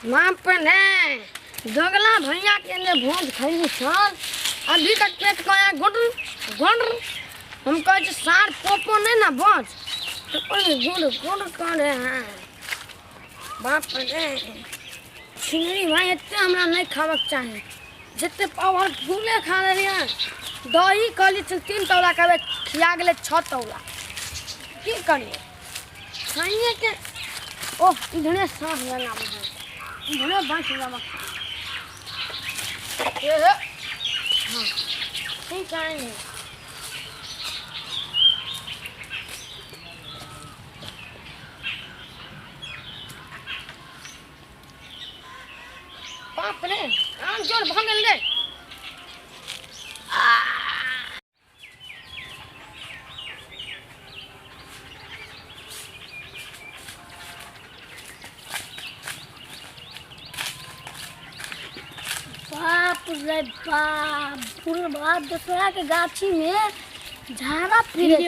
मां पने दोगला भैया के ने भोज खैली छल अभी तक पेट कया गुड़ गुड़ हम कह जे सार पोपो नहीं ना बच तो कोई गुड़ गुड़ करे हैं बाप रे छिंगड़ी भाई इतने हमरा नहीं खावक चाहिए जितने पावर फूले खा रही दही कहली 3 तौला खावे खिया गेले 6 तौला की करिए खाइए के ओह इधरे सांस लेना मुझे इधरे बच जावा ये हां ठीक है बाप रे आम जोर भागल रे बाप रे बाप पूरे बात दूसरा के गाछी में झाड़ा फिरे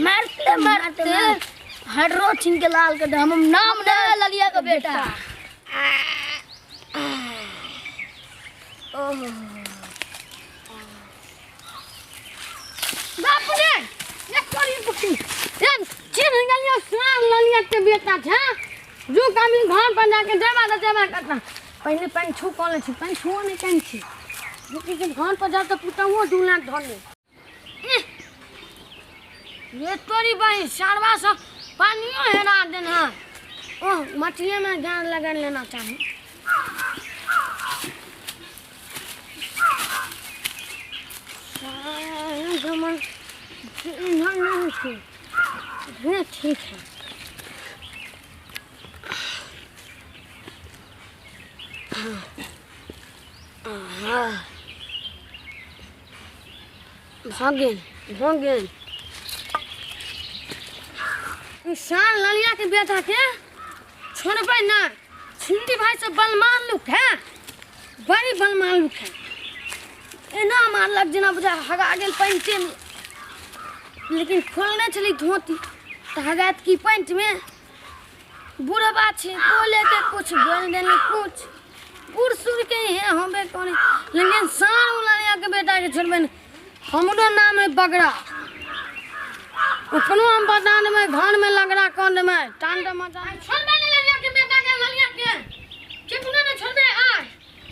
मारते मारते हड्रो छीन के लाल के हम नाम दे ललिया का बेटा बाप रे ये कोरी पुटी ये छीन गलिया साल ललिया के बेटा था जो कामी घर पर जाके जमा करना पहले पैन छू कॉले छी पैन छुओ नहीं कैन छी बुकी के घर पर जा तो पुता वो 2 लाख धरले ये तोरी भाई सारवा से पानियो हेरा देना ओ मछली में गान लगा लेना चाहिए गमन नहीं ठीक है भागेन इंसान ललिया के बेटा के छोड़ पे ना छिंदी भाई से बलमान लुक है बड़ी बलमान लुक है एना मार लग जना बुझा हगा गेल पैंटे में लेकिन खोलने चली धोती तो हगात की पैंट में बुढ़ा बात छे बोले के कुछ बोल देने कुछ बुढ़ सुर के है हमें कौन लेकिन सार ललिया के बेटा के छोड़बे हमरो नाम है बगड़ा अपनो हम बदान में घर में लगड़ा कंद में टांड मजा छोड़बे नहीं ललिया के बेटा के ललिया के कितना ने छोड़बे आज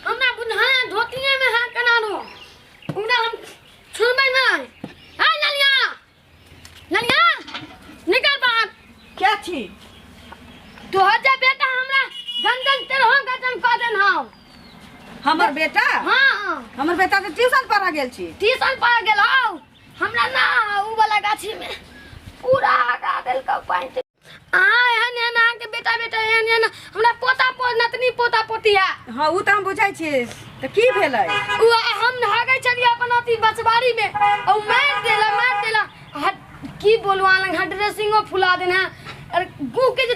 हमरा बुझा धोतिए में है कनारो हमरा हम छोड़बे नहीं आ ललिया ललिया निकल बाहर क्या थी तो हजा बेटा हमरा गंदन तेरह गजन क देन हां हमर बेटा हां हमर बेटा तो ट्यूशन पढ़ा गेल छी ट्यूशन पढ़ गेल हौ हमरा ना उ वाला गाछी में पूरा आगा देल का पैंट एहन एहन के बेटा एहन एहन हमरा पोता नतनी पोता पोतिया हां उ त हम बुझाई छी त की भेलै उ हम भागै छलिए अपन अथी बचबाड़ी में औ मार देला की बोलवा लंग ड्रेसिंगो फुला देना अरे गु के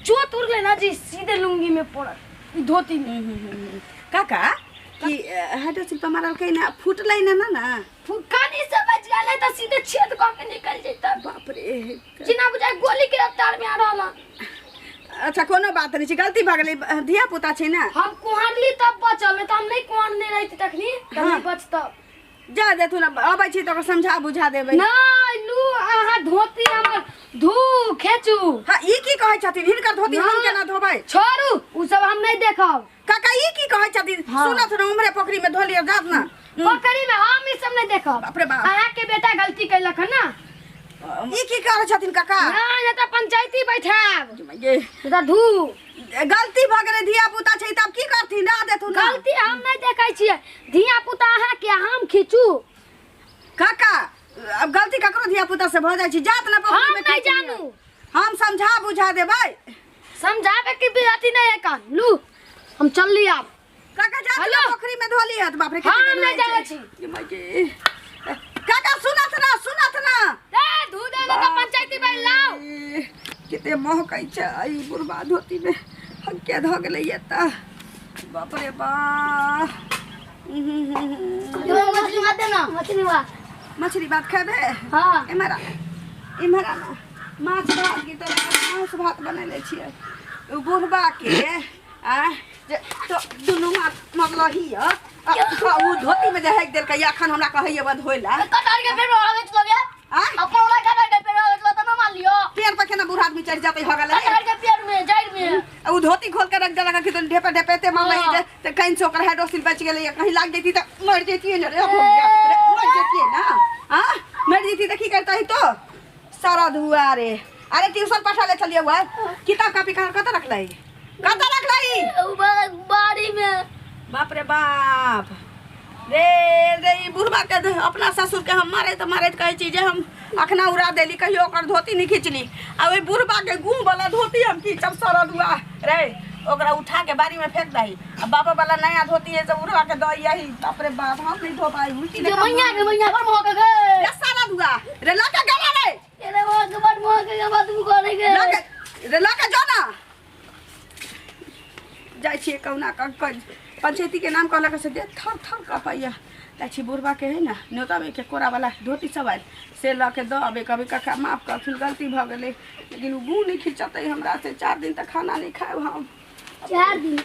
चोट उड़ले ना जी सीधे लुंगी में पड़ल धोती में काका कि हेड सिल पर मारल के ना फुटलै ना ना फुकानी से बच गेलै त सीधे छेद क के निकल जैता बाप रे जिना बुझाय गोली के रफ्तार में आ रहल अच्छा कोनो बात नहीं छी गलती भ गेलै धिया पुता छै ना हम कुहारली तब बचल त हम नहीं कुहारने रही तखनी तभी बचता जा देथु ना अबै छी त समझा बुझा देबै नहीं लू आहा धोती हमर धू खेचू हां ई की कहै छथिन हिनकर धोती हम केना धोबै छोड़ू उ सब हम नहीं देखब काका ई की कहै छथिन सुनत न हमरे पोखरी में धोलिया जात ना पोखरी में हम ई सब नहीं देखब बाप रे बाप आहा के बेटा गलती कैलक ना ई की कहै छथिन काका ना ये त पंचायती बैठाब ये त धू गलती भ गेलै धिया पुता छै तब की करथिन ना देथु ना गलती हम नहीं देखै छियै धिया पुता आहा के हम खींचू काका अब गलती ककरो धिया पुता से भ जाय छी जात ना पोखरी हम में नहीं जानू हम समझा बुझा देबै समझावे की बेटी नहीं है कान लू हम चलली अब काका जात ना पोखरी में धोली है बाप रे हम नहीं जाय छी काका सुनत ना ए धू दे त पंचायती बैठ लाओ किते मोह कहि छ आई बर्बाद होती में हक्के ध गेलै ये त बाप रे बा मछली मत देना मछली भात खाबे हां इमरा ना माछ भात की तो माछ भात बनैले छियै बुढ़बा के जे तो दुनू मतलब ही उ धोती में जे है देल के अखन हमरा कहैया बद होइला कटार के पेड़ आवे चलो गया अपन वाला कटार के पेड़ आवे चलो त न मान लियो पेड़ पर केना बूढ़ा आदमी चढ़ जाते हो गेलै कटार के पेड़ में जड़ में उ धोती खोल के रख देलक कि तो ढेपे ढेपेते मामा ही ते कहीं से ओकर हाइड्रोसिल बच गेलै कहीं लाग जेती त मर जेती न रे मर जेती ना हां मर जेती त की करता है तो सारा धुआ रे अरे ट्यूशन पढ़ा ले चलिए हुआ किताब कॉपी कहाँ रखलाई बाड़ी में बाप रे बाप रे रे ई बुढ़बा के अपना ससुर के हम मारे तो कहे चीजे हम अखना उड़ा देली कहियो ओकर धोती नहीं खींचली आ ओई बुढ़बा के गुम वाला धोती हम खींचब सारा दुआ रे ओकरा उठा के बारी में फेंक दही अब बाबा वाला नया धोती है जब उड़ा के दई यही बाप रे बाप हम नहीं धो पाई उल्टी ले मैया पर मोह के गए ये सारा दुआ रे लगा गला रे अरे वो के बड़ मोह के बात तू करे के लगा जाना जाय छिए कौना पंचायती के नाम कहला से दे थर थर कपैया लाची बुढ़बा के है ना न्योता में के कोरा वाला धोती सब आयल से ल के दबे कभी कखा माफ करथुन गलती भ गेलै लेकिन उ गु नहीं खिंचतै हमरा से 4 दिन तक खाना नहीं खाए हम 4 दिन